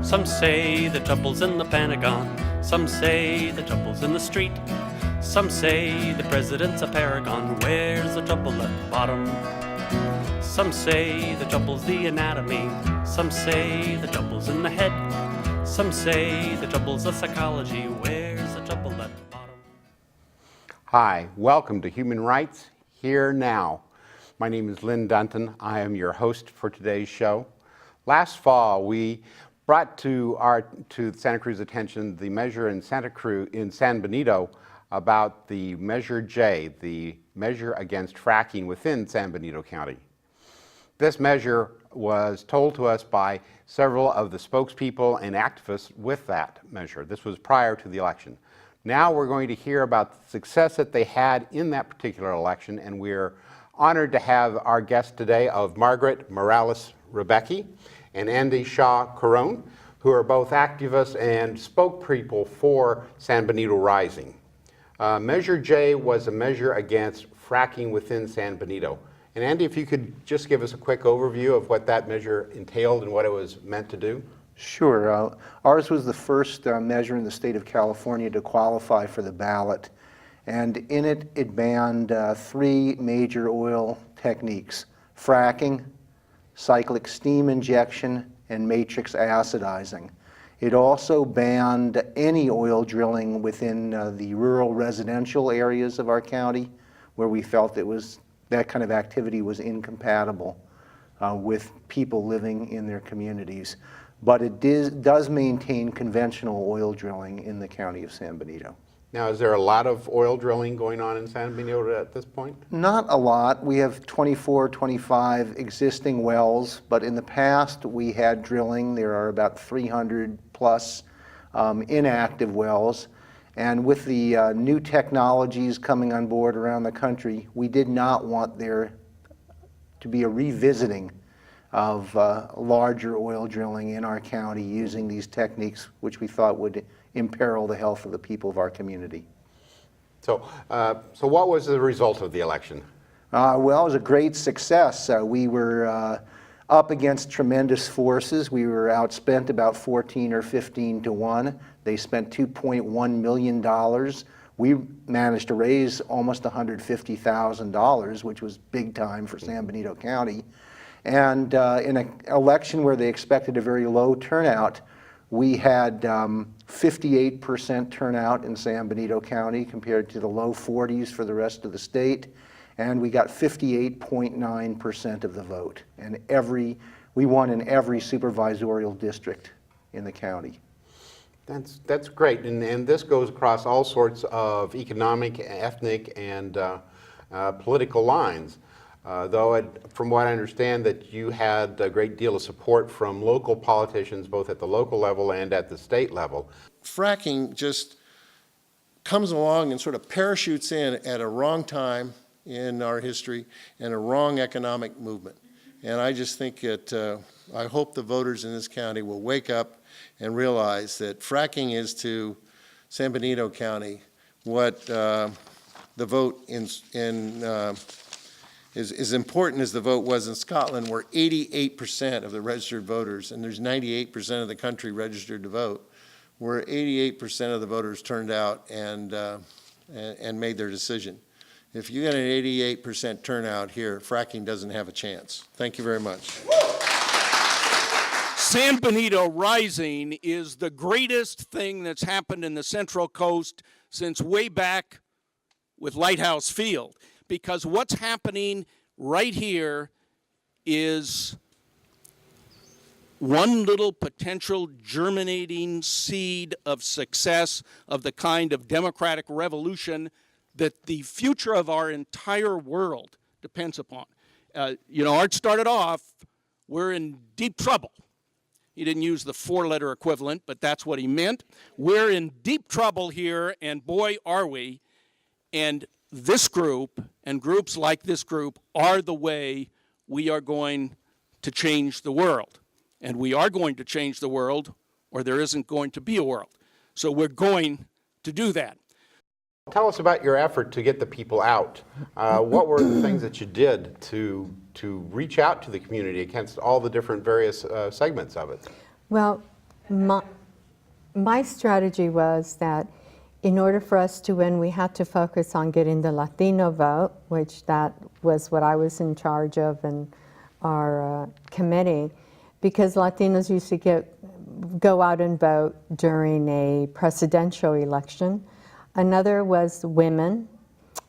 Some say the trouble's in the Pentagon. Some say the trouble's in the street. Some say the president's a paragon. Where's the trouble at the bottom? Some say the trouble's the anatomy. Some say the trouble's in the head. Some say the trouble's the psychology. Where's the trouble at the bottom? Hi, welcome to Human Rights Here Now. My name is Lynn Dunton. I am your host for today's show. Last fall, we brought to Santa Cruz attention the measure in San Benito about the Measure J, the measure against fracking within San Benito County. This measure was told to us by several of the spokespeople and activists with that measure. This was prior to the election. Now we're going to hear about the success that they had in that particular election, and we're honored to have our guest today of Margaret Rebecchi and Andy Hsia-Coron, who are both activists and spokespeople for San Benito Rising. Measure J was a measure against fracking within San Benito. And Andy, if you could just give us a quick overview of what that measure entailed and what it was meant to do. Sure. Ours was the first measure in the state of California to qualify for the ballot. And in it, it banned three major oil techniques: fracking, cyclic steam injection, and matrix acidizing. It also banned any oil drilling within the rural residential areas of our county, where we felt that kind of activity was incompatible with people living in their communities. But it does maintain conventional oil drilling in the county of San Benito. Now, is there a lot of oil drilling going on in San Benito at this point? Not a lot. We have 24, 25 existing wells, but in the past we had drilling. There are about 300 plus inactive wells. And with the new technologies coming on board around the country, we did not want there to be a revisiting of larger oil drilling in our county using these techniques, which we thought would imperil the health of the people of our community. So what was the result of the election? Well, it was a great success. We were up against tremendous forces. We were outspent about 14 or 15 to 1. They spent $2.1 million. We managed to raise almost $150,000, which was big time for San Benito County. And in an election where they expected a very low turnout, we had 58% turnout in San Benito County compared to the low 40s for the rest of the state. And we got 58.9% of the vote. And we won in every supervisorial district in the county. That's great, and this goes across all sorts of economic, ethnic, and political lines. Though, from what I understand, that you had a great deal of support from local politicians, both at the local level and at the state level. Fracking just comes along and sort of parachutes in at a wrong time in our history and a wrong economic movement. And I just think that I hope the voters in this county will wake up and realize that fracking is to San Benito County what the vote is important as the vote was in Scotland, where 88% of the registered voters, and there's 98% of the country registered to vote, where 88% of the voters turned out and made their decision. If you get an 88% turnout here, fracking doesn't have a chance. Thank you very much. San Benito Rising is the greatest thing that's happened in the Central Coast since way back with Lighthouse Field. Because what's happening right here is one little potential germinating seed of success of the kind of democratic revolution that the future of our entire world depends upon. Art started off, we're in deep trouble. He didn't use the four-letter equivalent, but that's what he meant. We're in deep trouble here, and boy, are we. And this group and groups like this group are the way we are going to change the world. And we are going to change the world, or there isn't going to be a world. So we're going to do that. Tell us about your effort to get the people out. What were the things that you did to reach out to the community against all the different various segments of it? Well, My strategy was that in order for us to win, we had to focus on getting the Latino vote, which that was what I was in charge of in our committee, because Latinos used to go out and vote during a presidential election. Another was women,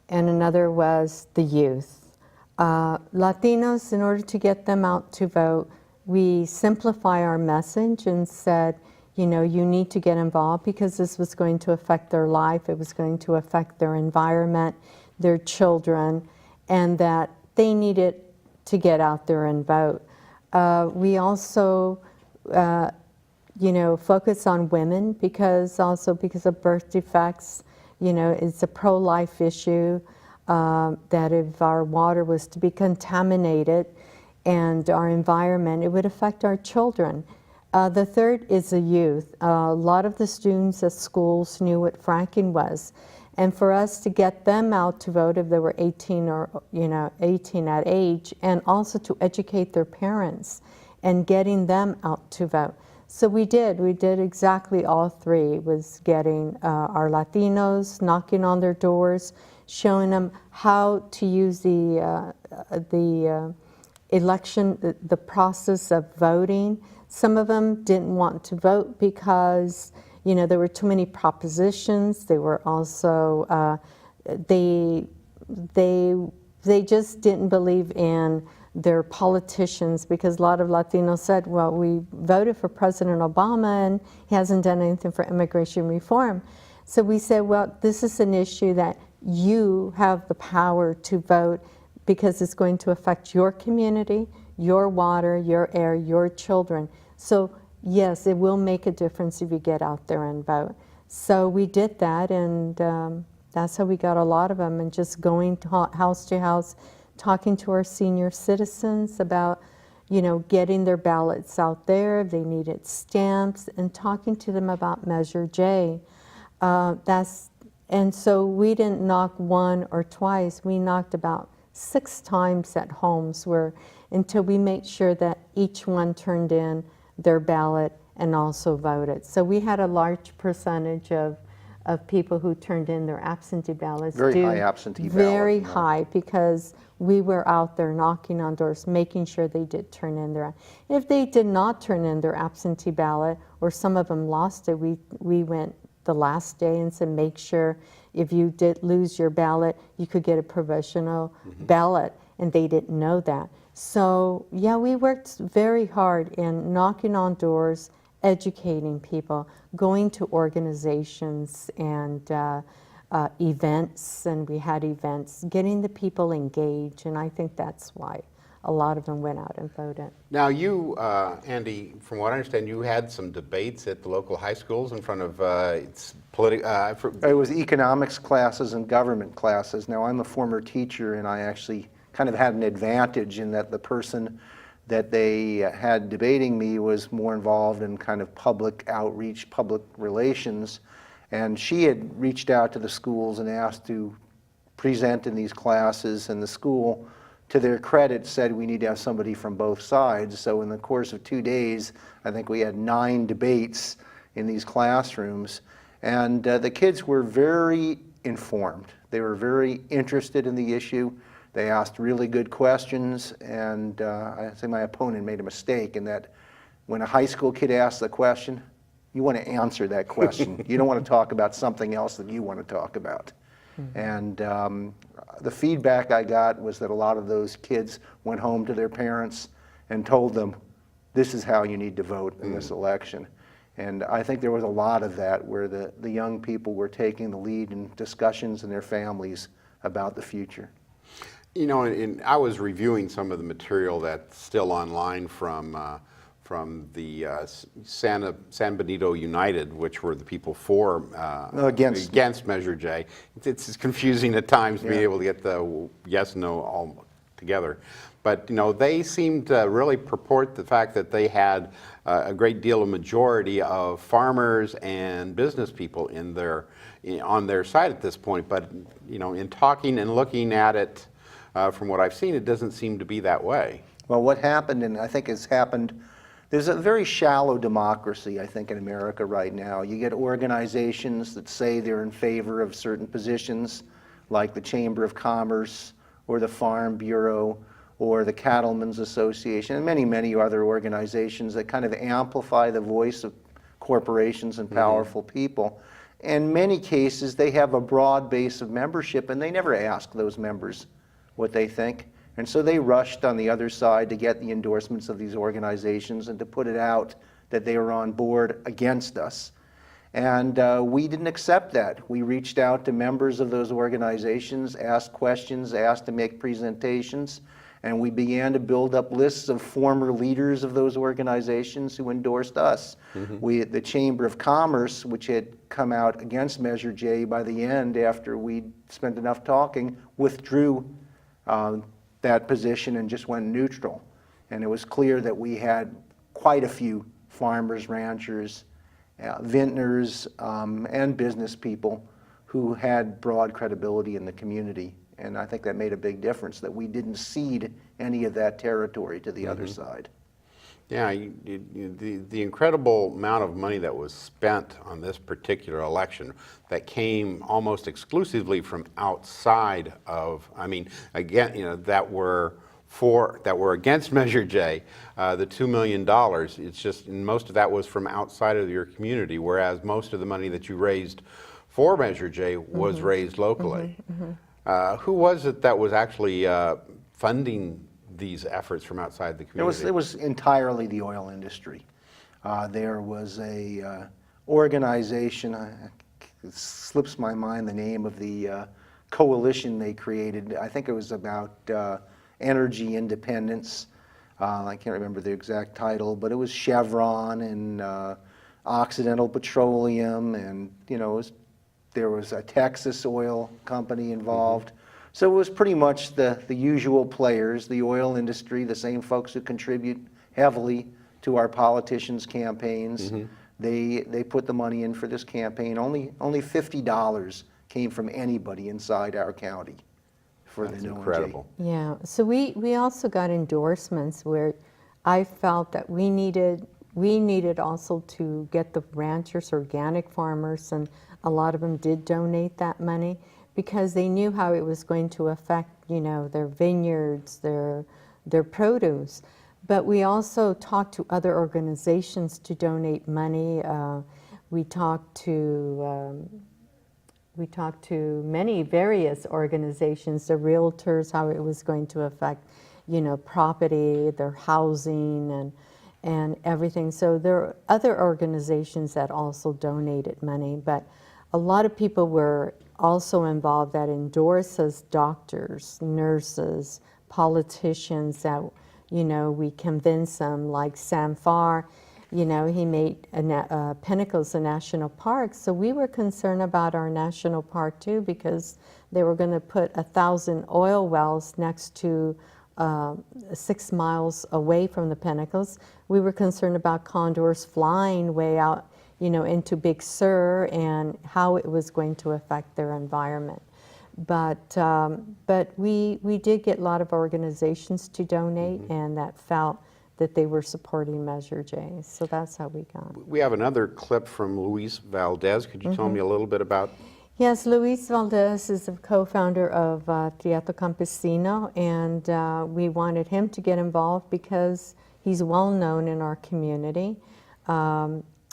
and another was the youth. Latinos, in order to get them out to vote, we simplify our message and said, you know, you need to get involved because this was going to affect their life, it was going to affect their environment, their children, and that they needed to get out there and vote. We also, you know, focus on women because of birth defects. You know, it's a pro-life issue that if our water was to be contaminated and our environment, it would affect our children. The third is the youth. A lot of the students at schools knew what fracking was. And for us to get them out to vote if they were 18 or, you know, 18 at age, and also to educate their parents and getting them out to vote. So we did exactly all three, was getting our Latinos, knocking on their doors, showing them how to use the election, the process of voting. Some of them didn't want to vote because, you know, there were too many propositions. They were also, they just didn't believe in their politicians, because a lot of Latinos said, well, we voted for President Obama and he hasn't done anything for immigration reform. So we said, well, this is an issue that you have the power to vote because it's going to affect your community, your water, your air, your children. So yes, it will make a difference if you get out there and vote. So we did that, and that's how we got a lot of them, and just going to house, talking to our senior citizens about, you know, getting their ballots out there if they needed stamps, and talking to them about Measure J. And so we didn't knock one or twice, we knocked about 6 times at homes until we made sure that each one turned in their ballot and also voted. So we had a large percentage of people who turned in their absentee ballots. Very high absentee ballot. Very high, because we were out there knocking on doors, making sure they did turn in their. If they did not turn in their absentee ballot, or some of them lost it, we went the last day and said, make sure if you did lose your ballot, you could get a provisional ballot, and they didn't know that. So yeah, we worked very hard in knocking on doors, educating people, going to organizations and events, and we had events, getting the people engaged, and I think that's why a lot of them went out and voted. Now you, Andy, from what I understand, you had some debates at the local high schools in front of It was economics classes and government classes. Now I'm a former teacher, and I actually kind of had an advantage in that the person that they had debating me was more involved in kind of public outreach, public relations, and she had reached out to the schools and asked to present in these classes, and the school, to their credit, said we need to have somebody from both sides. So in the course of 2 days, I think we had 9 debates in these classrooms, and the kids were very informed. They were very interested in the issue. They asked really good questions, and I say my opponent made a mistake in that when a high school kid asks a question, you want to answer that question. You don't want to talk about something else that you want to talk about. And the feedback I got was that a lot of those kids went home to their parents and told them, this is how you need to vote in this election. And I think there was a lot of that where the young people were taking the lead in discussions in their families about the future. You know, I was reviewing some of the material that's still online from the San Benito United, which were the people for against Measure J. It's confusing at times being able to get the yes, no all together. But you know, they seemed to really purport the fact that they had a great deal of majority of farmers and business people on their side at this point. But you know, in talking and looking at it, from what I've seen, it doesn't seem to be that way. Well, what happened, and I think has happened There's a very shallow democracy, I think, in America right now. You get organizations that say they're in favor of certain positions, like the Chamber of Commerce or the Farm Bureau or the Cattlemen's Association, and many, many other organizations that kind of amplify the voice of corporations and powerful people. In many cases, they have a broad base of membership, and they never ask those members what they think. And so they rushed on the other side to get the endorsements of these organizations and to put it out that they were on board against us. And we didn't accept that. We reached out to members of those organizations, asked questions, asked to make presentations, and we began to build up lists of former leaders of those organizations who endorsed us. The Chamber of Commerce, which had come out against Measure J by the end after we spent enough talking, withdrew that position and just went neutral. And it was clear that we had quite a few farmers, ranchers, vintners, and business people who had broad credibility in the community. And I think that made a big difference, that we didn't cede any of that territory to the other side. Yeah, the incredible amount of money that was spent on this particular election that came almost exclusively from outside of, I mean, again, that were against Measure J, the $2 million, it's just, and most of that was from outside of your community, whereas most of the money that you raised for Measure J was raised locally. Who was it that was actually funding these efforts from outside the community? It was entirely the oil industry. There was a organization, it slips my mind the name of the coalition they created. I think it was about energy independence. I can't remember the exact title, but it was Chevron and Occidental Petroleum, and there was a Texas oil company involved. So it was pretty much the usual players, the oil industry, the same folks who contribute heavily to our politicians' campaigns. They put the money in for this campaign. Only $50 came from anybody inside our county for That's the No incredible. Yeah, so we also got endorsements where I felt that we needed also to get the ranchers, organic farmers, and a lot of them did donate that money because they knew how it was going to affect, their vineyards, their produce. But we also talked to other organizations to donate money. We talked to many various organizations, the realtors, how it was going to affect, property, their housing, and everything. So there are other organizations that also donated money, but a lot of people were also involved that endorse us, doctors, nurses, politicians that, we convinced them, like Sam Farr, he made Pinnacles a national park. So we were concerned about our national park too, because they were going to put 1,000 oil wells next to 6 miles away from the Pinnacles. We were concerned about condors flying way out, into Big Sur and how it was going to affect their environment. But we did get a lot of organizations to donate and that felt that they were supporting Measure J. So that's how we got. We have another clip from Luis Valdez. Could you tell me a little bit about? Yes, Luis Valdez is the co-founder of Teatro Campesino, and we wanted him to get involved because he's well known in our community.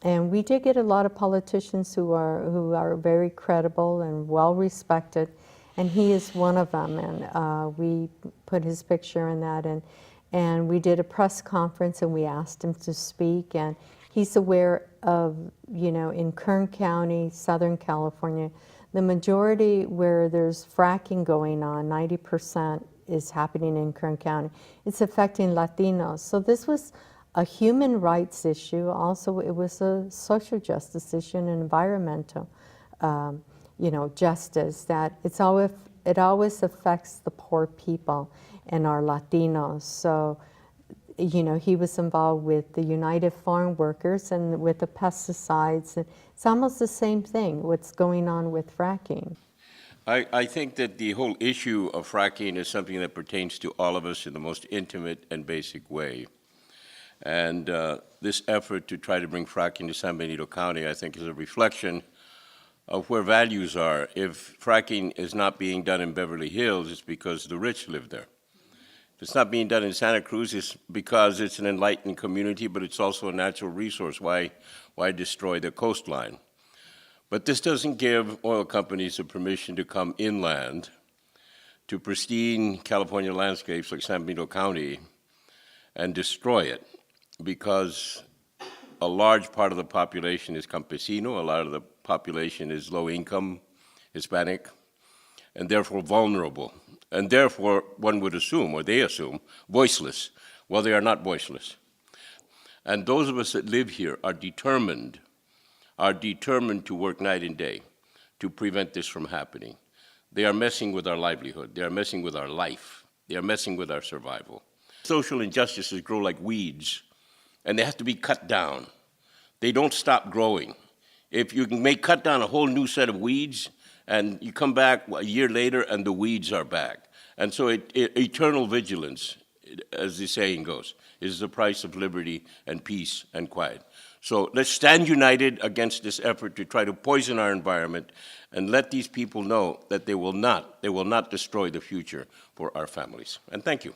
And we did get a lot of politicians who are very credible and well respected, and he is one of them. And we put his picture in that, and we did a press conference, and we asked him to speak. And he's aware of, in Kern County, Southern California, the majority where there's fracking going on, 90% is happening in Kern County. It's affecting Latinos. So this was a human rights issue. Also, it was a social justice issue and environmental, justice. That it always affects the poor people and our Latinos. So, he was involved with the United Farm Workers and with the pesticides. It's almost the same thing. What's going on with fracking? I think that the whole issue of fracking is something that pertains to all of us in the most intimate and basic way. And this effort to try to bring fracking to San Benito County, I think, is a reflection of where values are. If fracking is not being done in Beverly Hills, it's because the rich live there. If it's not being done in Santa Cruz, it's because it's an enlightened community, but it's also a natural resource. Why destroy the coastline? But this doesn't give oil companies the permission to come inland to pristine California landscapes like San Benito County and destroy it, because a large part of the population is campesino, a lot of the population is low income, Hispanic, and therefore vulnerable. And therefore, one would assume, or they assume, voiceless. Well, they are not voiceless. And those of us that live here are determined to work night and day to prevent this from happening. They are messing with our livelihood. They are messing with our life. They are messing with our survival. Social injustices grow like weeds, and they have to be cut down. They don't stop growing. If you can cut down a whole new set of weeds, and you come back a year later and the weeds are back. And so eternal vigilance, as the saying goes, is the price of liberty and peace and quiet. So let's stand united against this effort to try to poison our environment, and let these people know that they will not destroy the future for our families. And thank you.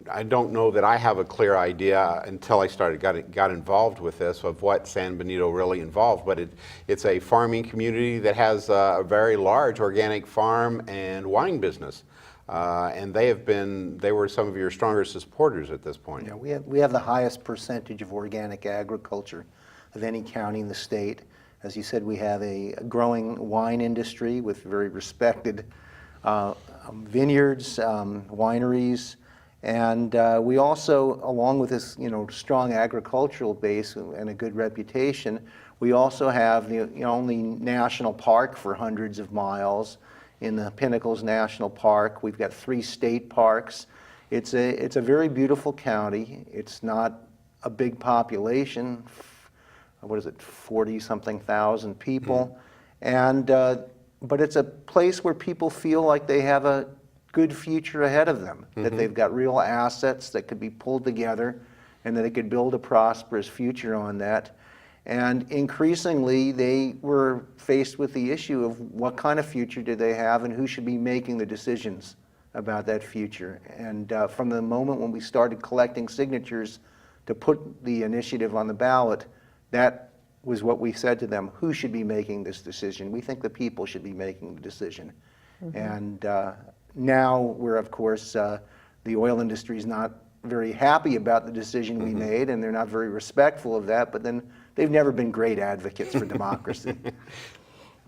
I don't know that I have a clear idea until I got involved with this of what San Benito really involved, but it's a farming community that has a very large organic farm and wine business. And they were some of your strongest supporters at this point. Yeah, we have the highest percentage of organic agriculture of any county in the state. As you said, we have a growing wine industry with very respected vineyards, wineries, and we also, along with this strong agricultural base and a good reputation, we also have the only national park for hundreds of miles in the Pinnacles National Park. We've got 3 state parks. It's a very beautiful county. It's not a big population. What is it, 40-something thousand people, and but it's a place where people feel like they have a good future ahead of them, that they've got real assets that could be pulled together, and that they could build a prosperous future on that. And increasingly, they were faced with the issue of what kind of future do they have, and who should be making the decisions about that future. And from the moment when we started collecting signatures to put the initiative on the ballot, that was what we said to them: who should be making this decision? We think the people should be making the decision. And now we're, of course, the oil industry is not very happy about the decision we made, and they're not very respectful of that, but then they've never been great advocates for democracy.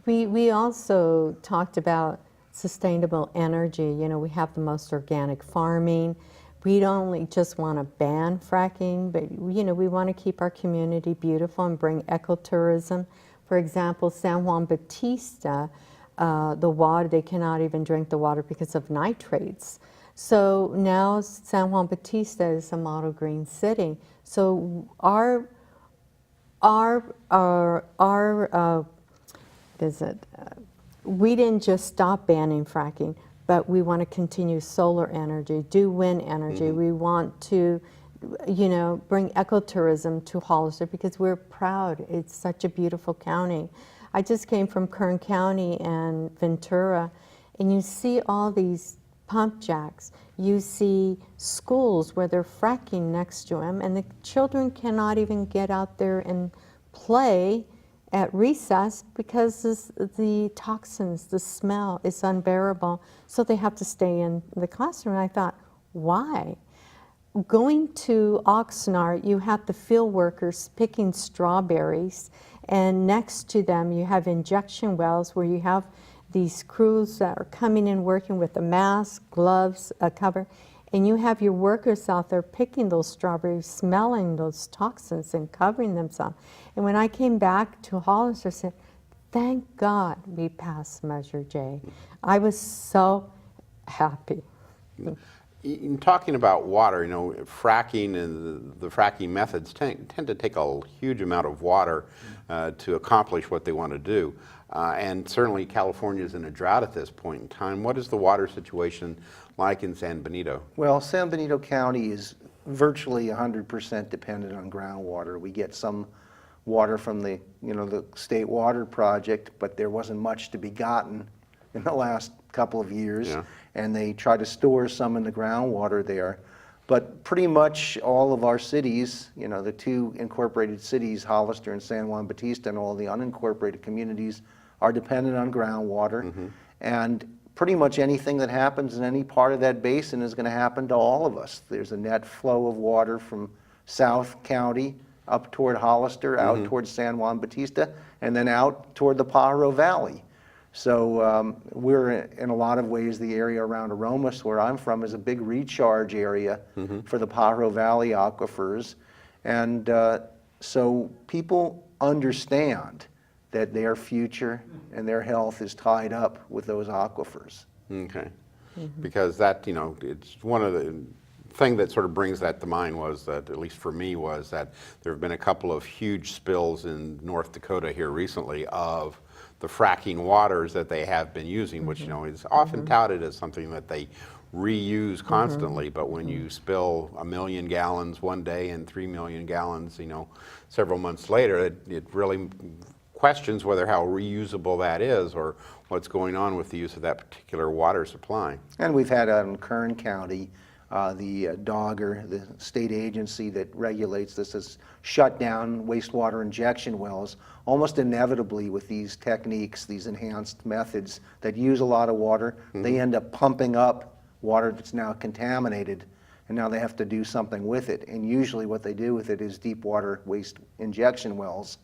We also talked about sustainable energy. We have the most organic farming. We don't only just want to ban fracking, but we want to keep our community beautiful and bring ecotourism. For example, San Juan Bautista, the water, they cannot even drink the water because of nitrates. So now San Juan Bautista is a model green city. So we didn't just stop banning fracking, but we want to continue solar energy, do wind energy. We want to, bring ecotourism to Hollister because we're proud. It's such a beautiful county. I just came from Kern County and Ventura, and you see all these pump jacks. You see schools where they're fracking next to them, and the children cannot even get out there and play at recess because the toxins, the smell is unbearable, so they have to stay in the classroom. I thought, why? Going to Oxnard, you have the field workers picking strawberries, and next to them you have injection wells where you have these crews that are coming in working with a mask, gloves, a cover, and you have your workers out there picking those strawberries, smelling those toxins and covering themselves. And when I came back to Hollister, I said, thank God we passed Measure J. I was so happy. In talking about water, fracking and the fracking methods tend to take a huge amount of water to accomplish what they want to do. And certainly California is in a drought at this point in time. What is the water situation like in San Benito? Well, San Benito County is virtually 100% dependent on groundwater. We get some water from the, the state water project, but there wasn't much to be gotten in the last couple of years. Yeah. And they try to store some in the groundwater there. But pretty much all of our cities, the two incorporated cities, Hollister and San Juan Bautista, and all the unincorporated communities are dependent on groundwater. And pretty much anything that happens in any part of that basin is going to happen to all of us. There's a net flow of water from South County up toward Hollister, out towards San Juan Bautista, and then out toward the Pajaro Valley. So we're in a lot of ways, the area around Aromas, where I'm from, is a big recharge area for the Pajaro Valley aquifers. And so people understand that their future and their health is tied up with those aquifers. Okay. Because that, it's one of the thing that sort of brings that to mind was that, at least for me, was that there have been a couple of huge spills in North Dakota here recently of the fracking waters that they have been using, which, is often touted as something that they reuse constantly, but when you spill 1 million gallons one day and 3 million gallons, several months later, it really questions whether how reusable that is or what's going on with the use of that particular water supply. And we've had in Kern County, the Dogger, the state agency that regulates this, has shut down wastewater injection wells almost inevitably with these techniques, these enhanced methods that use a lot of water. They end up pumping up water that's now contaminated, and now they have to do something with it. And usually what they do with it is deep water waste injection wells.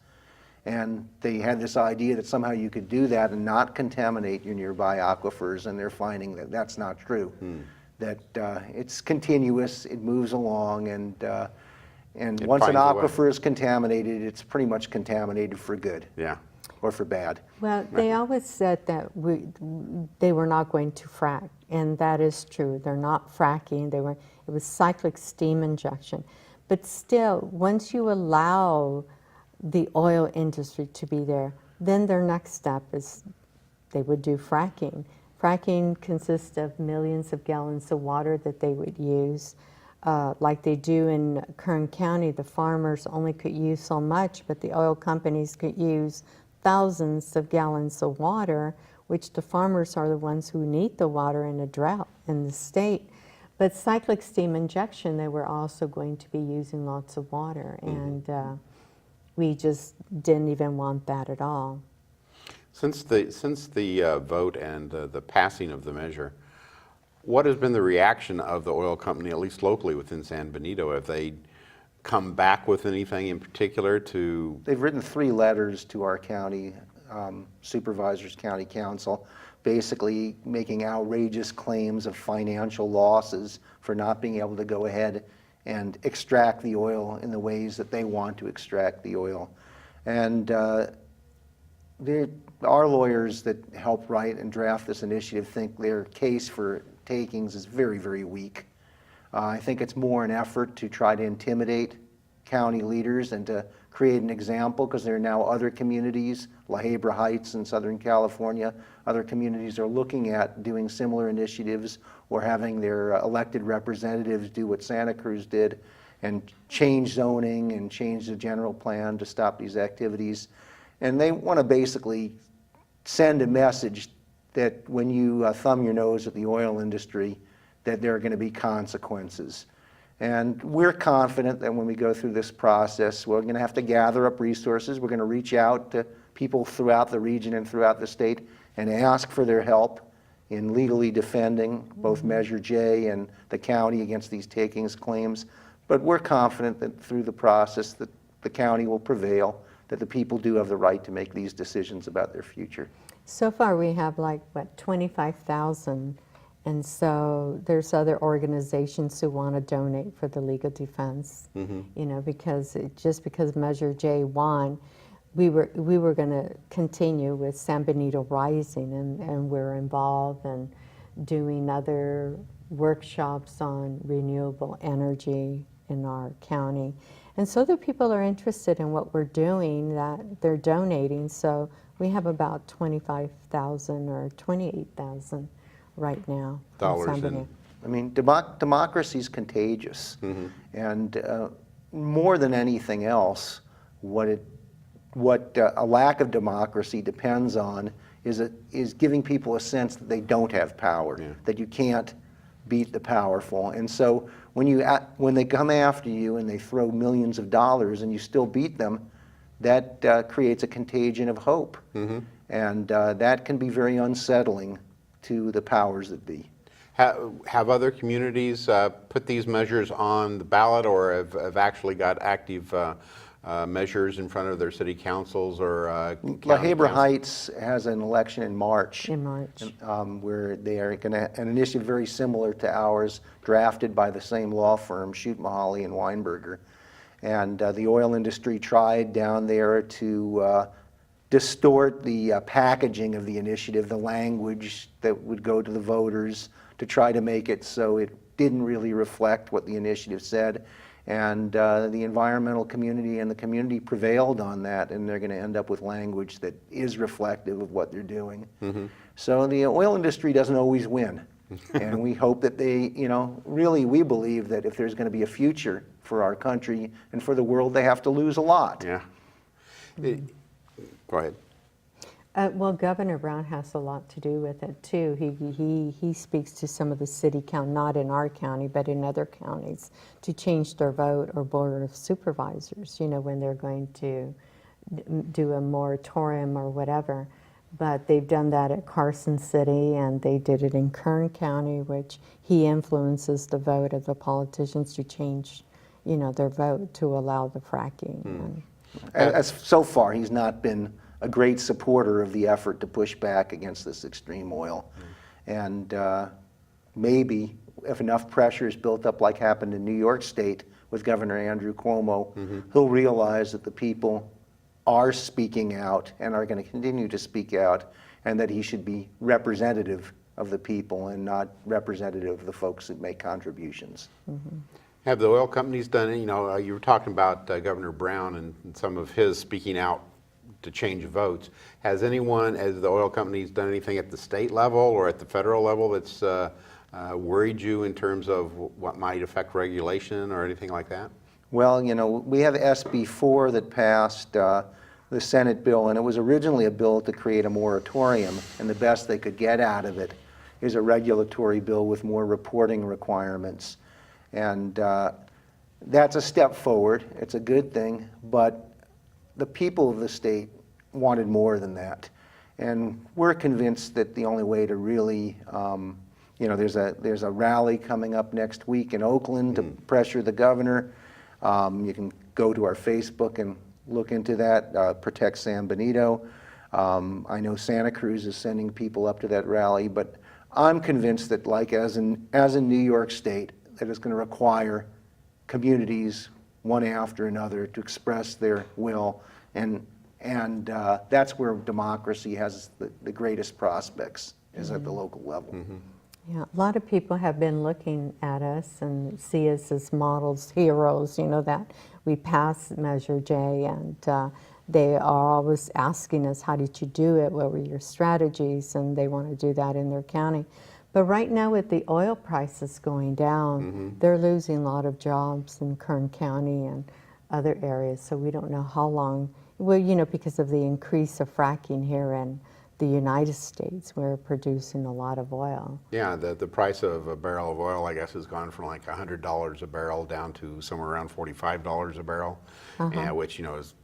And they had this idea that somehow you could do that and not contaminate your nearby aquifers, and they're finding that that's not true. That it's continuous, it moves along, and once an finds a way. aquifer is contaminated, it's pretty much contaminated for good. Yeah. Or for bad. Well, they always said that they were not going to frack, and that is true. They're not fracking. It was cyclic steam injection. But still, once you allow the oil industry to be there, then their next step is they would do fracking. Fracking consists of millions of gallons of water that they would use. Like they do in Kern County, the farmers only could use so much, but the oil companies could use thousands of gallons of water, which the farmers are the ones who need the water in a drought in the state. But cyclic steam injection, they were also going to be using lots of water, and we just didn't even want that at all. Since the vote and the passing of the measure, what has been the reaction of the oil company, at least locally within San Benito? Have they come back with anything in particular to? They've written 3 letters to our county supervisors, county council, basically making outrageous claims of financial losses for not being able to go ahead and extract the oil in the ways that they want to extract the oil. And our lawyers that help write and draft this initiative think their case for takings is very, very weak. I think it's more an effort to try to intimidate county leaders and to create an example, because there are now other communities, La Habra Heights in Southern California, other communities are looking at doing similar initiatives or having their elected representatives do what Santa Cruz did and change zoning and change the general plan to stop these activities. And they want to basically send a message that when you thumb your nose at the oil industry, that there are going to be consequences. And we're confident that when we go through this process, we're going to have to gather up resources. We're going to reach out to people throughout the region and throughout the state and ask for their help in legally defending both Measure J and the county against these takings claims. But we're confident that through the process that the county will prevail, that the people do have the right to make these decisions about their future. So far we have 25,000, and so there's other organizations who want to donate for the legal defense. Because just because Measure J won, we were going to continue with San Benito Rising, and we're involved in doing other workshops on renewable energy in our county. And so the people are interested in what we're doing, that they're donating. So we have about 25,000 or 28,000 right now. Dollars I mean, democracy is contagious. And more than anything else, what a lack of democracy depends on is giving people a sense that they don't have power, that you can't beat the powerful. And so when they come after you and they throw millions of dollars and you still beat them, that creates a contagion of hope. And that can be very unsettling to the powers that be. Have other communities put these measures on the ballot, or have actually got active measures in front of their city councils or La Habra Heights has an election in March. Where they are going to, an initiative very similar to ours, drafted by the same law firm, Shoot Mahaly and Weinberger. And the oil industry tried down there to distort the packaging of the initiative, the language that would go to the voters, to try to make it so it didn't really reflect what the initiative said. And the environmental community and the community prevailed on that, and they're going to end up with language that is reflective of what they're doing. So the oil industry doesn't always win. And we hope that they, really we believe that if there's going to be a future for our country and for the world, they have to lose a lot. Yeah. Go ahead. Well, Governor Brown has a lot to do with it too. He speaks to some of the city council, not in our county, but in other counties, to change their vote, or board of supervisors, when they're going to do a moratorium or whatever. But they've done that at Carson City, and they did it in Kern County, which he influences the vote of the politicians to change, their vote to allow the fracking. As so far, he's not been a great supporter of the effort to push back against this extreme oil. And maybe if enough pressure is built up like happened in New York State with Governor Andrew Cuomo, he'll realize that the people are speaking out and are going to continue to speak out, and that he should be representative of the people and not representative of the folks that make contributions. Have the oil companies done it? You were talking about Governor Brown and some of his speaking out to change votes. Has the oil companies done anything at the state level or at the federal level that's worried you in terms of what might affect regulation or anything like that? Well, we have SB 4 that passed the Senate bill, and it was originally a bill to create a moratorium, and the best they could get out of it is a regulatory bill with more reporting requirements. And that's a step forward. It's a good thing, but the people of the state wanted more than that. And we're convinced that the only way to really, there's a rally coming up next week in Oakland to pressure the governor. You can go to our Facebook and look into that, Protect San Benito. I know Santa Cruz is sending people up to that rally, but I'm convinced that, like as in New York State, that it's going to require communities one after another to express their will, and that's where democracy has the greatest prospects, is at the local level. Yeah, a lot of people have been looking at us and see us as models, heroes, that we passed Measure J, and they are always asking us, how did you do it? What were your strategies? And they want to do that in their county. But right now, with the oil prices going down, they're losing a lot of jobs in Kern County and other areas, so we don't know how long. Well, because of the increase of fracking here in the United States, we're producing a lot of oil. Yeah, the price of a barrel of oil, I guess, has gone from like $100 a barrel down to somewhere around $45 a barrel, which, is,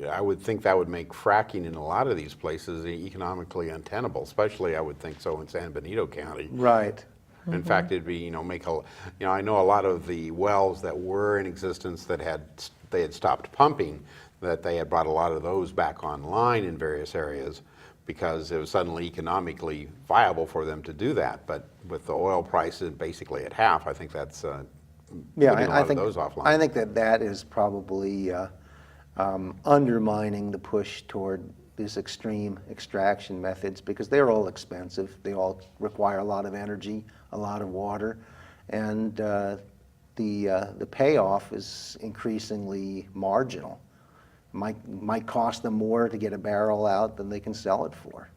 I would think that would make fracking in a lot of these places economically untenable, especially, I would think so, in San Benito County. Right. In fact, it'd be, I know a lot of the wells that were in existence that they had stopped pumping, that they had brought a lot of those back online in various areas because it was suddenly economically viable for them to do that. But with the oil prices basically at half, I think that's putting a lot of those offline. I think that is probably undermining the push toward these extreme extraction methods, because they're all expensive. They all require a lot of energy, a lot of water, and the payoff is increasingly marginal. Might cost them more to get a barrel out than they can sell it for.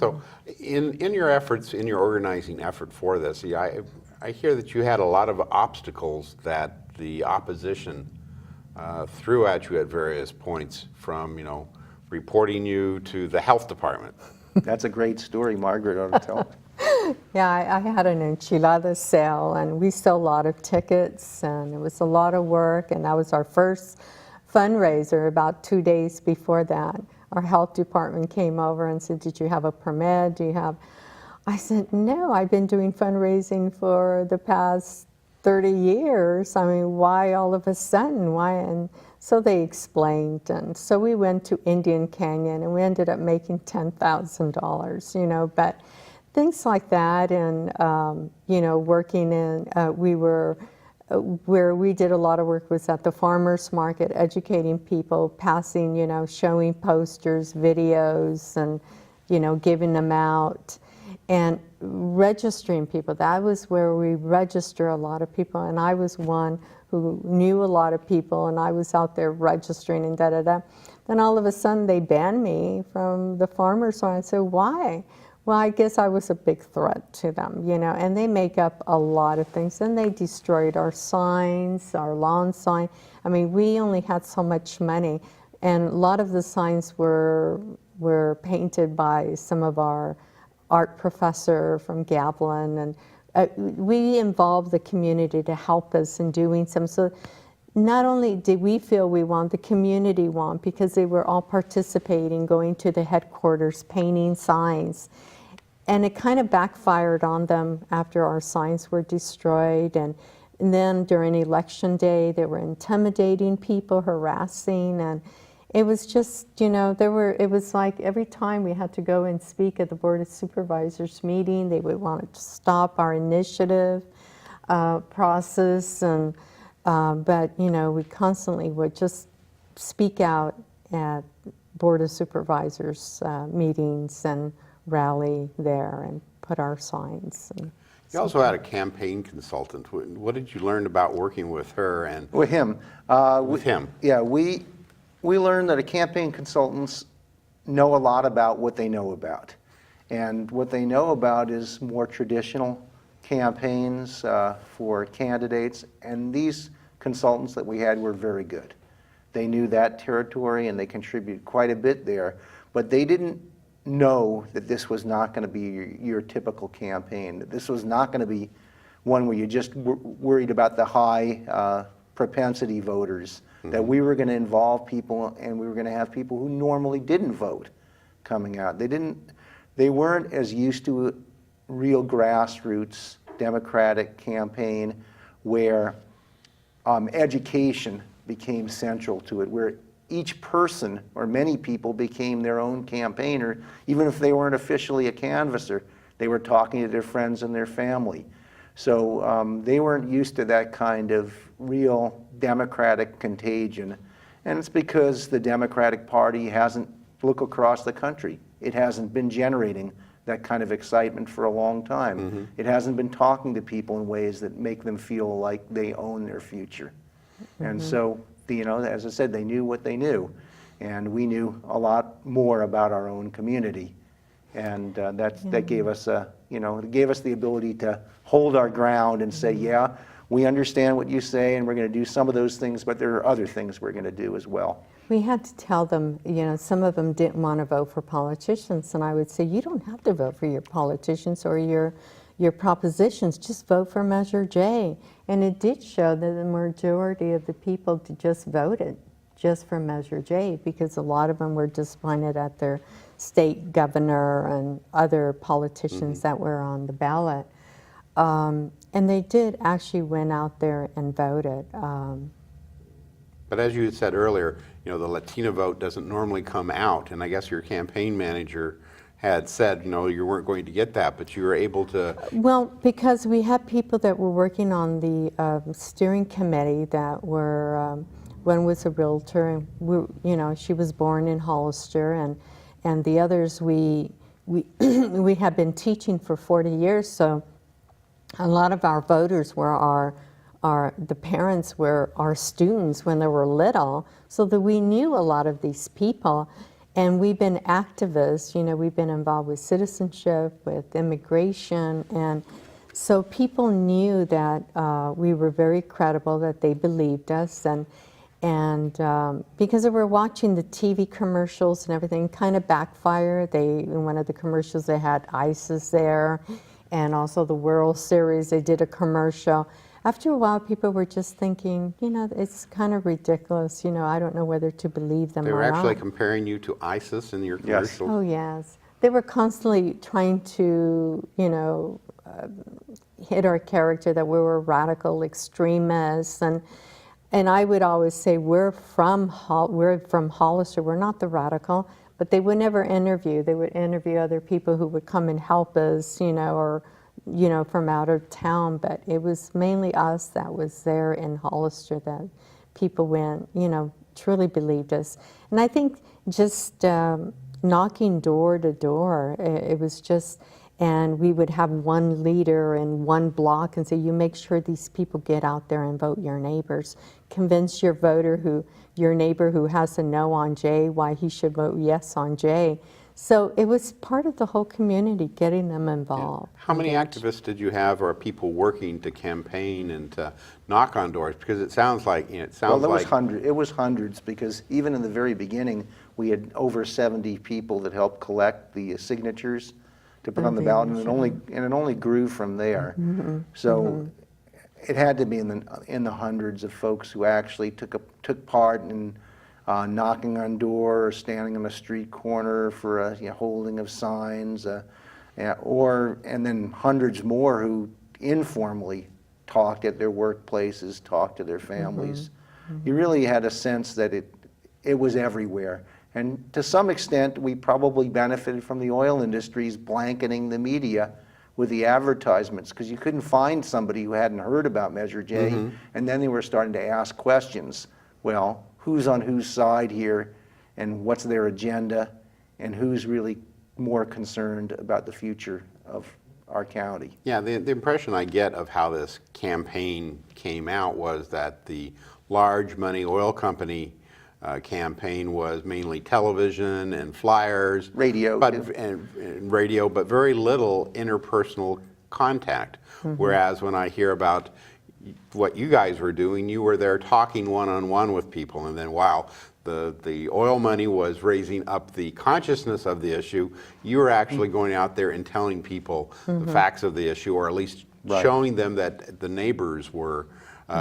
So in your efforts, in your organizing effort for this, I hear that you had a lot of obstacles that the opposition threw at you at various points, from, reporting you to the health department. That's a great story, Margaret ought to tell. Yeah, I had an enchilada sale, and we sold a lot of tickets, and it was a lot of work, and that was our first fundraiser. About 2 days before that, our health department came over and said, "Did you have a permit? Do you have?" I said, "No, I've been doing fundraising for the past 30 years. I mean, why all of a sudden? Why?" And so they explained, and so we went to Indian Canyon, and we ended up making $10,000, but things like that. And, working in, where we did a lot of work was at the farmers market, educating people, passing, showing posters, videos, and, giving them out, and registering people. That was where we register a lot of people, and I was one who knew a lot of people, and I was out there registering and da-da-da. Then all of a sudden they banned me from the farmers market. I said, "Why?" Well, I guess I was a big threat to them, and they make up a lot of things. And they destroyed our signs, our lawn sign. I mean, we only had so much money, and a lot of the signs were painted by some of our art professor from Gablin, and we involved the community to help us in doing some. So not only did we feel we won, the community won, because they were all participating, going to the headquarters, painting signs. And it kind of backfired on them after our signs were destroyed. And then during election day, they were intimidating people, harassing, and it was just, it was like every time we had to go and speak at the Board of Supervisors meeting, they would want to stop our initiative process. And but, we constantly would just speak out at Board of Supervisors meetings and rally there and put our signs. And You also had a campaign consultant. What did you learn about working with her and With him. with him? Yeah, we learned that campaign consultants know a lot about what they know about. And what they know about is more traditional campaigns for candidates. And these consultants that we had were very good. They knew that territory, and they contributed quite a bit there. But they didn't know that this was not going to be your typical campaign, that this was not going to be one where you just worried about the high propensity voters, that we were going to involve people, and we were going to have people who normally didn't vote coming out. They weren't as used to a real grassroots Democratic campaign where education became central to it, where each person or many people became their own campaigner. Even if they weren't officially a canvasser, they were talking to their friends and their family. So they weren't used to that kind of real Democratic contagion. And it's because the Democratic Party hasn't, look across the country, it hasn't been generating that kind of excitement for a long time. It hasn't been talking to people in ways that make them feel like they own their future. And so, as I said, they knew what they knew. And we knew a lot more about our own community. And that gave us it gave us the ability to hold our ground and say, yeah, we understand what you say, and we're going to do some of those things, but there are other things we're going to do as well. we had to tell them, some of them didn't want to vote for politicians, and I would say, you don't have to vote for your politicians or your propositions, just vote for Measure J. And it did show that the majority of the people just voted just for Measure J, because a lot of them were disappointed at their state governor and other politicians that were on the ballot. And they did actually went out there and voted. But as you had said earlier, the Latino vote doesn't normally come out, and I guess your campaign manager had said, you weren't going to get that, but you were able to. Well, because we had people that were working on the steering committee that were, one was a realtor, and she was born in Hollister, and the others we had been teaching for 40 years, so a lot of our voters were the parents were our students when they were little, so that we knew a lot of these people. And we've been activists, we've been involved with citizenship, with immigration, and so people knew that we were very credible, that they believed us, and because they were watching the TV commercials and everything, kind of backfired. In one of the commercials, they had ISIS there, and also the World Series, they did a commercial. After a while, people were just thinking, it's kind of ridiculous. I don't know whether to believe them or not. They were actually comparing you to ISIS in your commercials? Oh, yes. They were constantly trying to, hit our character that we were radical extremists. And I would always say, we're from Hollister. We're not the radical. But they would never interview. They would interview other people who would come and help us, or from out of town, but it was mainly us that was there in Hollister that people went, truly believed us. And I think just knocking door to door, it was just, and we would have one leader in one block and say, you make sure these people get out there and vote your neighbors. Convince your your neighbor who has a no on J, why he should vote yes on J. So it was part of the whole community, getting them involved. Yeah. How many activists did you have, or people working to campaign and to knock on doors? Because it sounds like, it was hundreds, because even in the very beginning, we had over 70 people that helped collect the signatures to put on the ballot, and it only grew from there. So it had to be in the hundreds of folks who actually took part in knocking on doors, standing on a street corner for a holding of signs, and then hundreds more who informally talked at their workplaces, talked to their families. You really had a sense that it was everywhere. And to some extent, we probably benefited from the oil industry's blanketing the media with the advertisements, because you couldn't find somebody who hadn't heard about Measure J, and then they were starting to ask questions. Well, who's on whose side here, and what's their agenda, and who's really more concerned about the future of our county? Yeah, the impression I get of how this campaign came out was that the large money oil company campaign was mainly television and flyers, radio, and radio, but very little interpersonal contact. Whereas when I hear about what you guys were doing, you were there talking one-on-one with people, and then wow, the oil money was raising up the consciousness of the issue. You were actually going out there and telling people the facts of the issue, or at least showing them that the neighbors were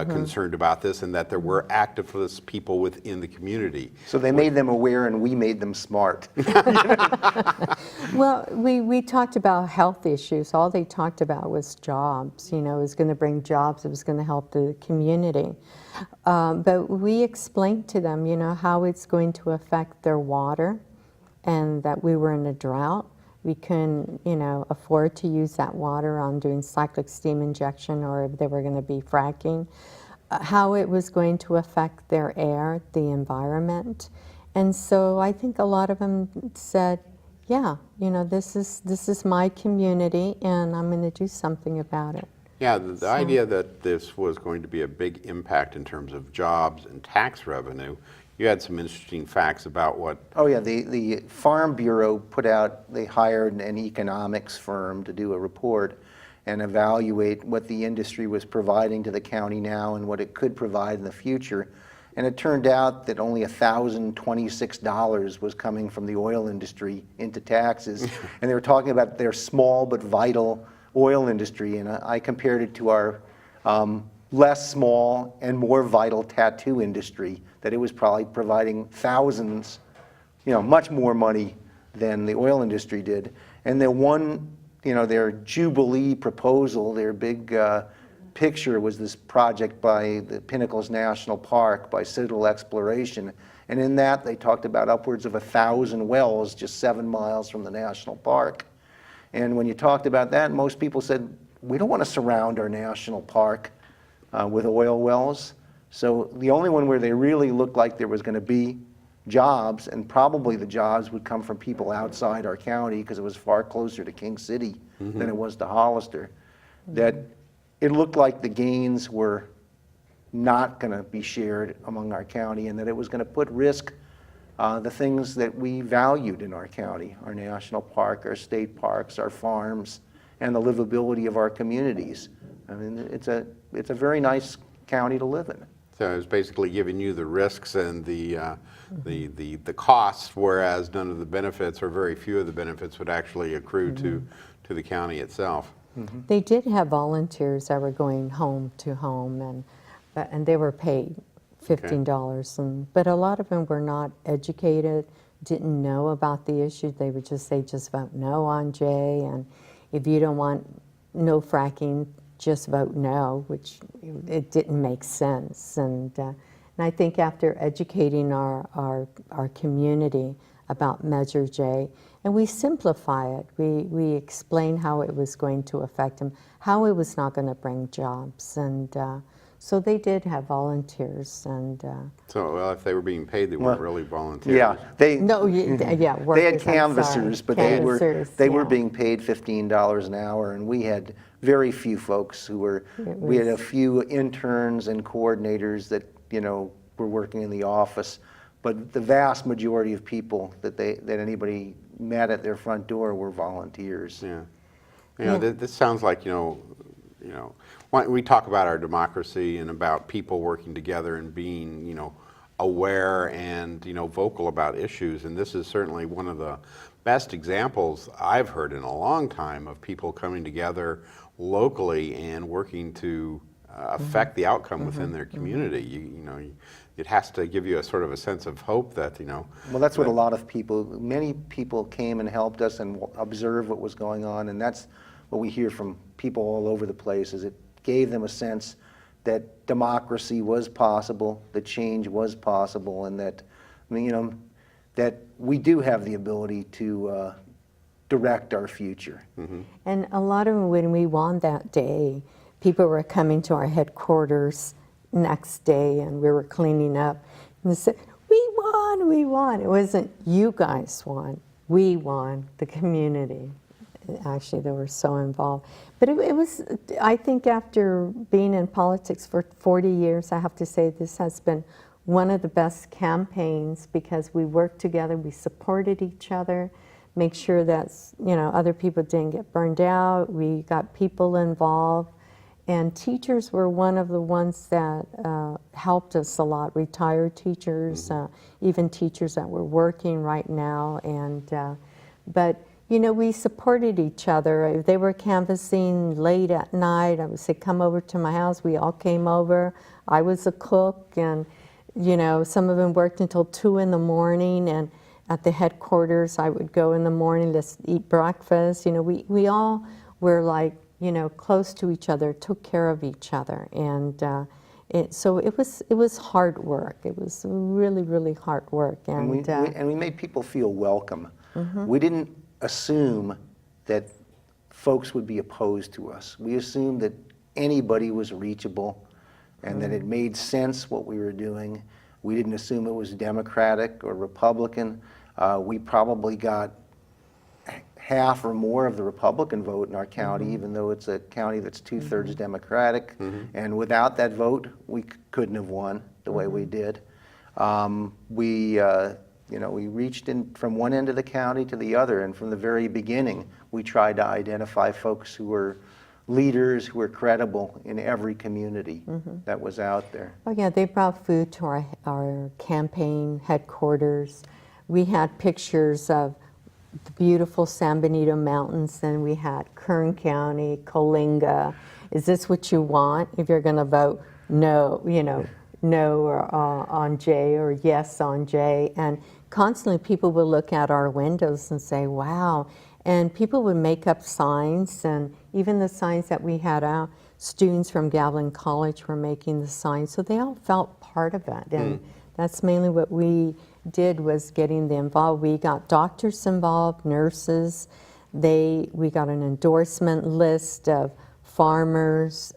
concerned about this, and that there were activist people within the community. So they made them aware, and we made them smart. Well, we talked about health issues. All they talked about was jobs. It was going to bring jobs. It was going to help the community. But we explained to them, how it's going to affect their water, and that we were in a drought. We couldn't, afford to use that water on doing cyclic steam injection, or if they were going to be fracking, how it was going to affect their air, the environment. And so I think a lot of them said, yeah, this is my community, and I'm going to do something about it. Yeah, the idea that this was going to be a big impact in terms of jobs and tax revenue. You had some interesting facts about what... Oh yeah, the Farm Bureau they hired an economics firm to do a report and evaluate what the industry was providing to the county now and what it could provide in the future. And it turned out that only $1,026 was coming from the oil industry into taxes. And they were talking about their small but vital oil industry. And I compared it to our less small and more vital tattoo industry, that it was probably providing thousands, much more money than the oil industry did. And their Jubilee proposal, their big picture was this project by the Pinnacles National Park by Citadel Exploration. And in that, they talked about upwards of 1,000 wells just 7 miles from the national park. And when you talked about that, most people said, we don't want to surround our national park with oil wells. So the only one where they really looked like there was going to be jobs, and probably the jobs would come from people outside our county because it was far closer to King City than it was to Hollister, that it looked like the gains were not going to be shared among our county, and that it was going to put risk the things that we valued in our county, our national park, our state parks, our farms, and the livability of our communities. I mean, it's a very nice county to live in. So it's basically giving you the risks and the costs, whereas none of the benefits or very few of the benefits would actually accrue to the county itself. They did have volunteers that were going home to home, and they were paid $15. But a lot of them were not educated, didn't know about the issue. They would just say, just vote no on Jay, and if you don't want no fracking, just vote no, which it didn't make sense. And I think after educating our community about Measure J, and we simplify it, we explain how it was going to affect them, how it was not going to bring jobs, and so they did have volunteers. And So, well, if they were being paid, they weren't really volunteers. Yeah, they yeah, they workers, had I'm canvassers, sorry. but Canvassers, they were yeah. being paid $15 an hour, and we had very few folks who were. We had a few interns and coordinators that were working in the office, but the vast majority of people that anybody met at their front door were volunteers. Yeah. This sounds like, when we talk about our democracy and about people working together and being, aware and, vocal about issues, and this is certainly one of the best examples I've heard in a long time of people coming together locally and working to affect the outcome within their community. It has to give you a sort of a sense of hope that, Well, that's what a lot of many people came and helped us and observed what was going on, and that's what we hear from people all over the place, is it gave them a sense that democracy was possible, that change was possible, and that, that we do have the ability to direct our future. And a lot of them, when we won that day, people were coming to our headquarters next day, and we were cleaning up, and they said, we won. It wasn't you guys won, we won, the community. Actually, they were so involved. But it was, I think after being in politics for 40 years, I have to say this has been one of the best campaigns, because we worked together, we supported each other, make sure that other people didn't get burned out, we got people involved. And teachers were one of the ones that helped us a lot, retired teachers, even teachers that were working right now. And but we supported each other. If they were canvassing late at night, I would say, come over to my house. We all came over. I was a cook, and some of them worked until 2 in the morning, and at the headquarters I would go in the morning, let's eat breakfast. We all were like, close to each other, took care of each other, and so it was hard work. It was really, really hard work, and we made people feel welcome. We didn't assume that folks would be opposed to us. We assumed that anybody was reachable, and that it made sense what we were doing. We didn't assume it was Democratic or Republican. We probably got half or more of the Republican vote in our county, even though it's a county that's 2/3 Democratic. And without that vote, we couldn't have won the way we did. We reached in from one end of the county to the other, and from the very beginning, we tried to identify folks who were leaders, who were credible in every community that was out there. oh yeah, they brought food to our campaign headquarters. We had pictures of the beautiful San Benito Mountains, and we had Kern County, Coalinga. Is this what you want? If you're going to vote no, no or on J, or yes on J. And constantly people would look at our windows and say, wow. And people would make up signs, and even the signs that we had out, students from Gavilan College were making the signs, so they all felt part of it. And that's mainly what we did, was getting them involved. We got doctors involved, nurses. We got an endorsement list of farmers,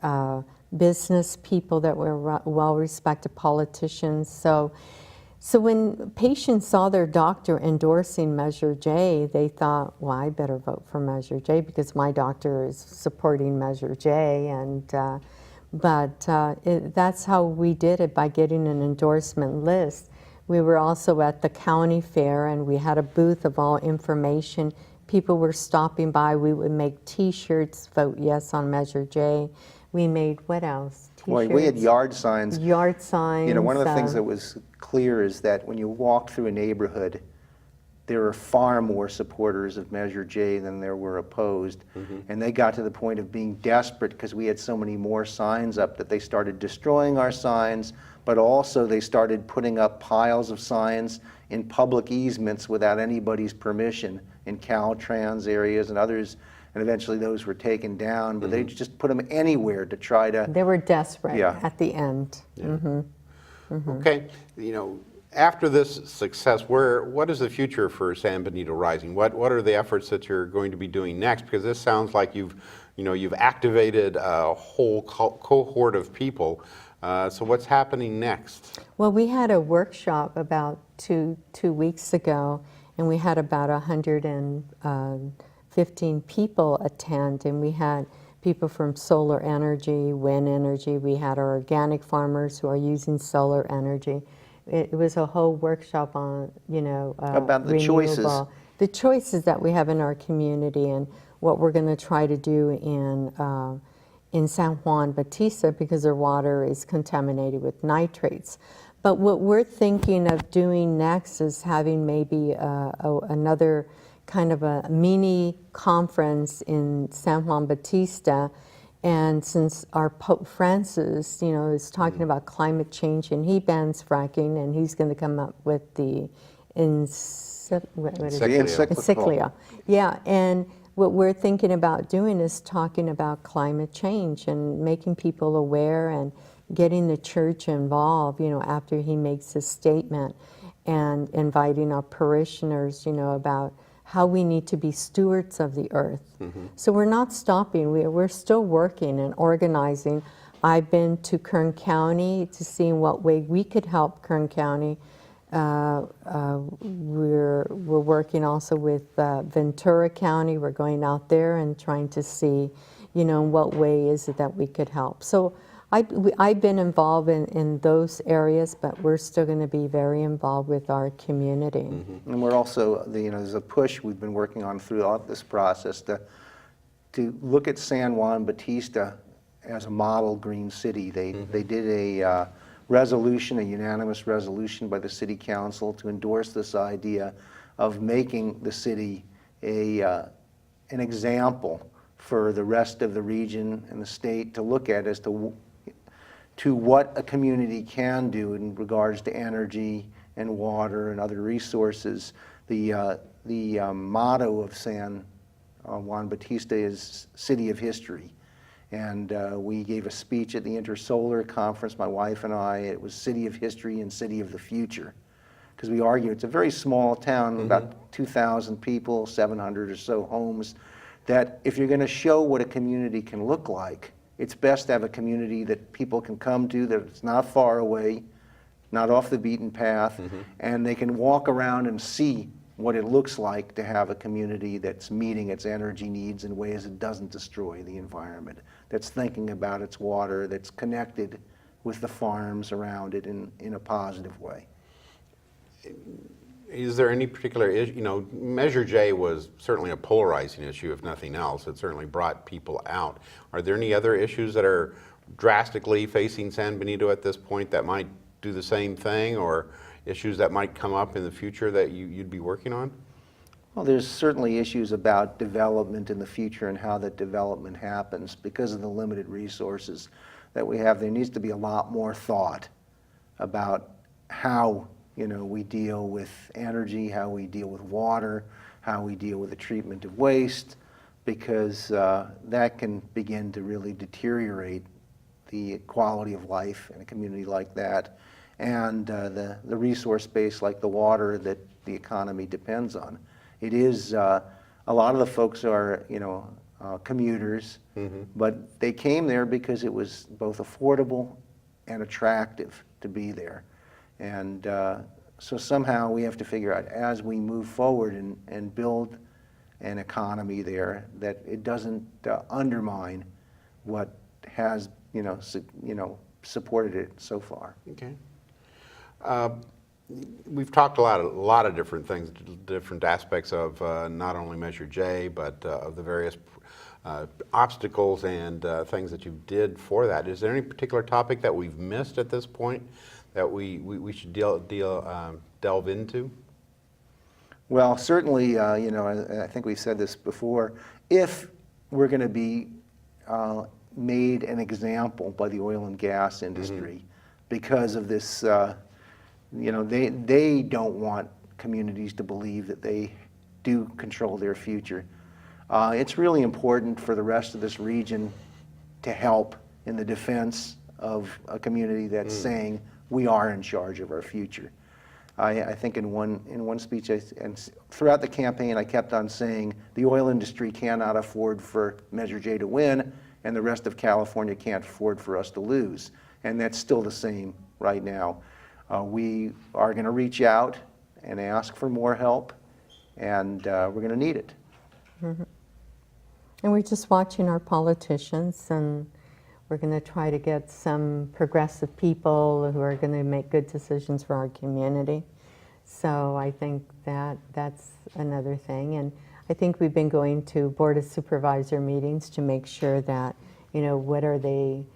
business people that were well-respected politicians. So when patients saw their doctor endorsing Measure J, they thought, well, I better vote for Measure J because my doctor is supporting Measure J. And that's how we did it, by getting an endorsement list. We were also at the county fair, and we had a booth of all information. People were stopping by. We would make T-shirts, vote yes on Measure J. We made, what else? Boy, we had yard signs. Yard signs. You know, one of the things that was clear is that when you walk through a neighborhood, there were far more supporters of Measure J than there were opposed. And they got to the point of being desperate because we had so many more signs up that they started destroying our signs, but also they started putting up piles of signs in public easements without anybody's permission in Caltrans areas and others. And eventually those were taken down, but they just put them anywhere to try to. They were desperate Yeah. at the end. Okay, you know, after this success, what is the future for San Benito Rising? What are the efforts that you're going to be doing next? Because this sounds like you've activated a whole cohort of people. So what's happening next? Well, we had a workshop about two weeks ago, and we had about 115 people attend, and we had people from solar energy, wind energy. We had our organic farmers who are using solar energy. It was a whole workshop on, About the choices. renewable- the choices that we have in our community, and what we're going to try to do in San Juan Bautista, because their water is contaminated with nitrates. But what we're thinking of doing next is having maybe another kind of a mini conference in San Juan Bautista. And since our Pope Francis, is talking about climate change, and he bans fracking, and he's going to come up with the encyclical. Yeah, and what we're thinking about doing is talking about climate change and making people aware and getting the church involved, after he makes his statement, and inviting our parishioners, about how we need to be stewards of the earth. So we're not stopping. We're still working and organizing. I've been to Kern County to see in what way we could help Kern County. We're working also with Ventura County. We're going out there and trying to see, in what way is it that we could help. So I've been involved in those areas, but we're still going to be very involved with our community. And we're also, there's a push we've been working on throughout this process to look at San Juan Bautista as a model green city. They did a resolution, a unanimous resolution by the city council to endorse this idea of making the city an example for the rest of the region and the state to look at as to what a community can do in regards to energy and water and other resources. The motto of San Juan Bautista is City of History. And we gave a speech at the Intersolar Conference, my wife and I. It was City of History and City of the Future. Because we argue it's a very small town, about 2,000 people, 700 or so homes, that if you're going to show what a community can look like, it's best to have a community that people can come to, that it's not far away, not off the beaten path, and they can walk around and see what it looks like to have a community that's meeting its energy needs in ways that doesn't destroy the environment, that's thinking about its water, that's connected with the farms around it in a positive way. Is there any particular issue? Measure J was certainly a polarizing issue, if nothing else. It certainly brought people out. Are there any other issues that are drastically facing San Benito at this point that might do the same thing, or issues that might come up in the future that you'd be working on? Well, there's certainly issues about development in the future and how that development happens. Because of the limited resources that we have, there needs to be a lot more thought about how we deal with energy, how we deal with water, how we deal with the treatment of waste, because that can begin to really deteriorate the quality of life in a community like that, and the resource base like the water that the economy depends on. It is, a lot of the folks are, commuters, but they came there because it was both affordable and attractive to be there. And so somehow we have to figure out, as we move forward and build an economy there, that it doesn't undermine what has, supported it so far. Okay. we've talked a lot of different things, different aspects of not only Measure J, but of the various obstacles and things that you did for that. Is there any particular topic that we've missed at this point that we should delve into? Well, certainly, you know, I think we've said this before, if we're going to be made an example by the oil and gas industry because of this, you know, they don't want communities to believe that they do control their future. It's really important for the rest of this region to help in the defense of a community that's saying we are in charge of our future. I think in one speech, and throughout the campaign, I kept on saying the oil industry cannot afford for Measure J to win, and the rest of California can't afford for us to lose. And that's still the same right now. We are going to reach out and ask for more help, and we're going to need it. And we're just watching our politicians, and we're going to try to get some progressive people who are going to make good decisions for our community. So I think that that's another thing. And I think we've been going to Board of Supervisor meetings to make sure that, you know, what are they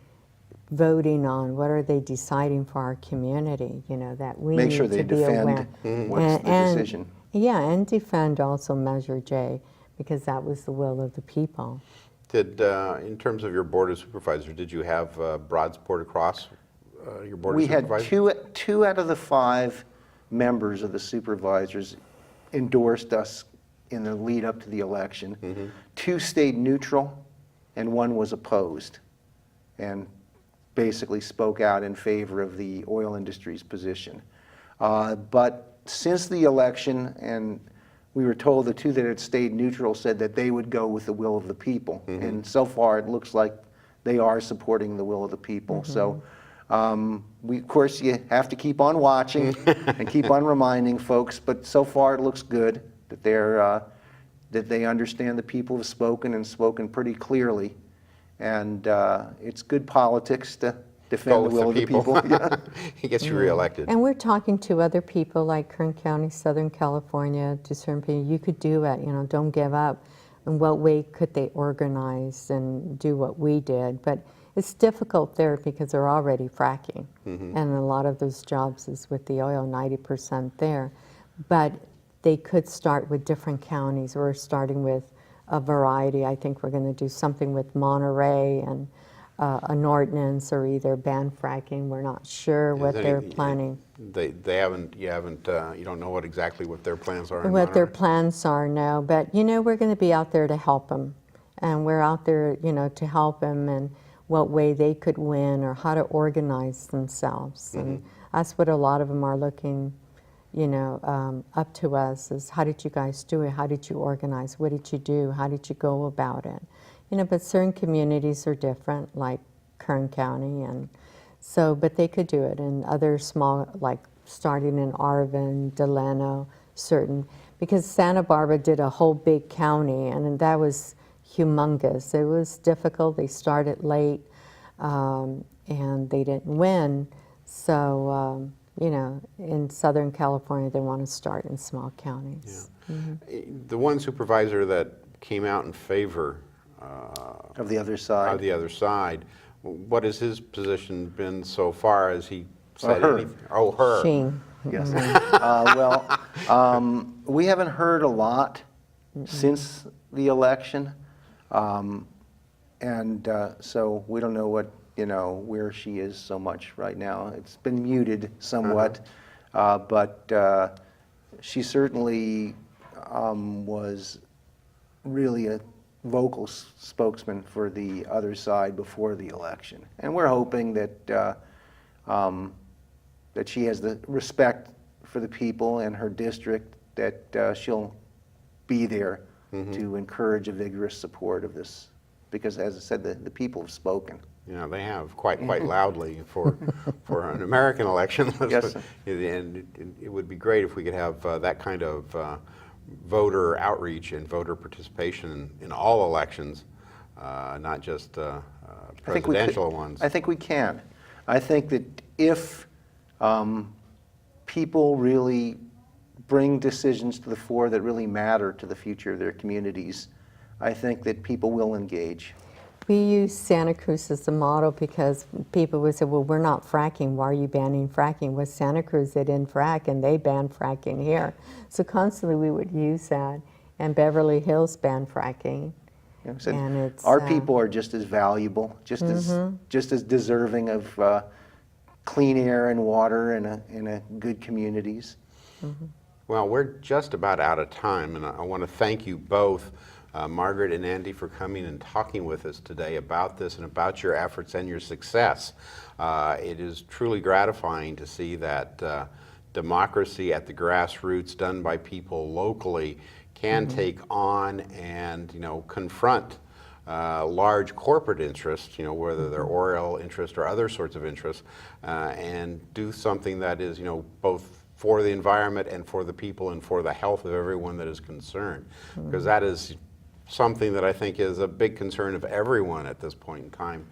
voting on, what are they deciding for our community, you know, that we Make need sure to they be defend aware. what's the decision. Yeah, and defend also Measure J, because that was the will of the people. Did, in terms of your Board of Supervisors, did you have broad support across your Board We of had Supervisors? two out of the 5 members of the supervisors endorsed us in the lead up to the election. 2 stayed neutral, and 1 was opposed, and basically spoke out in favor of the oil industry's position. But since the election, and we were told the 2 that had stayed neutral said that they would go with the will of the people. And so far, it looks like they are supporting the will of the people. So, of course, you have to keep on watching and keep on reminding folks, but so far it looks good that that they understand the people have spoken and spoken pretty clearly. And it's good politics to defend the will of the people. Yeah. He gets you reelected. And we're talking to other people like Kern County, Southern California, to certain people, you could do it, you know, don't give up. In what way could they organize and do what we did? But it's difficult there because they're already fracking. And a lot of those jobs is with the oil, 90% there. But they could start with different counties. We're starting with a variety. I think we're going to do something with Monterey and an ordinance, or either ban fracking. We're not sure what they're planning. You don't know exactly what their plans are in What their Monterey? plans are now, but you know, we're going to be out there to help them, and we're out there, you know, to help them and what way they could win or how to organize themselves. And that's what a lot of them are looking, you know, up to us, is how did you guys do it? How did you organize? What did you do? How did you go about it? You know, but certain communities are different, like Kern County, and so, but they could do it. And other small, like starting in Arvin, Delano, certain, because Santa Barbara did a whole big county, and that was humongous. It was difficult. They started late, and they didn't win. So, you know, in Southern California, they want to start in small counties. Yeah. The one supervisor that came out in favor Of the other side. of the other side, what has his position been so far? Has he said her. anything? Oh, her. Sheen. Yes. We haven't heard a lot since the election, and so we don't know what, you know, where she is so much right now. It's been muted somewhat, but she certainly was really a vocal spokesman for the other side before the election, and we're hoping that that she has the respect for the people in her district, that she'll be there to encourage a vigorous support of this, because as I said, the people have spoken. You know, they have quite loudly for an American election. Yes. And it would be great if we could have that kind of voter outreach and voter participation in all elections, not just presidential ones. I think we can. I think that if people really bring decisions to the fore that really matter to the future of their communities, I think that people will engage. We use Santa Cruz as a model because people would say, well, we're not fracking, why are you banning fracking? Well, Santa Cruz, they didn't frack, and they banned fracking here. So constantly we would use that, and Beverly Hills banned fracking. You know, so And it's, our people are just as valuable, just as deserving of clean air and water in good communities. Well, we're just about out of time, and I want to thank you both, Margaret and Andy, for coming and talking with us today about this and about your efforts and your success. It is truly gratifying to see that democracy at the grassroots, done by people locally, can take on and, you know, confront large corporate interests, you know, whether they're oil interest or other sorts of interests, and do something that is, you know, both for the environment and for the people and for the health of everyone that is concerned. Because that is something that I think is a big concern of everyone at this point in time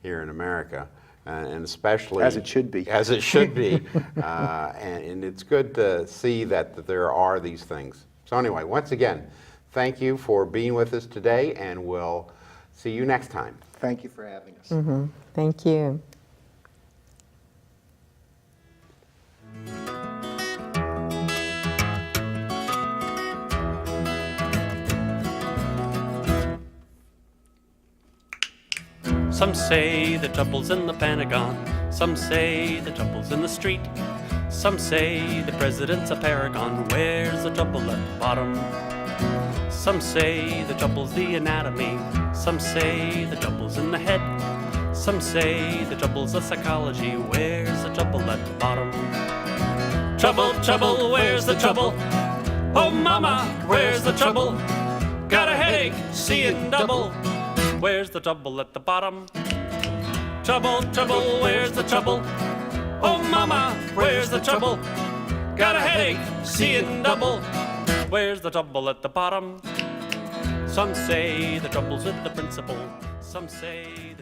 here in America. And especially As it should be. As it should be. And it's good to see that there are these things. So anyway, once again, thank you for being with us today, and we'll see you next time. Thank you for having us. Thank you. Some say the trouble's in the Pentagon. Some say the trouble's in the street. Some say the president's a paragon. Where's the trouble at the bottom? Some say the trouble's the anatomy. Some say the trouble's in the head. Some say the trouble's the psychology. Where's the trouble at the bottom? Trouble, trouble, where's the trouble? Oh mama, where's the trouble? Got a headache, seeing double. Where's the trouble at the bottom? Trouble, trouble, where's the trouble? Oh mama, where's the trouble? Got a headache, seeing double. Where's the trouble at the bottom? Some say the trouble's with the principal. Some say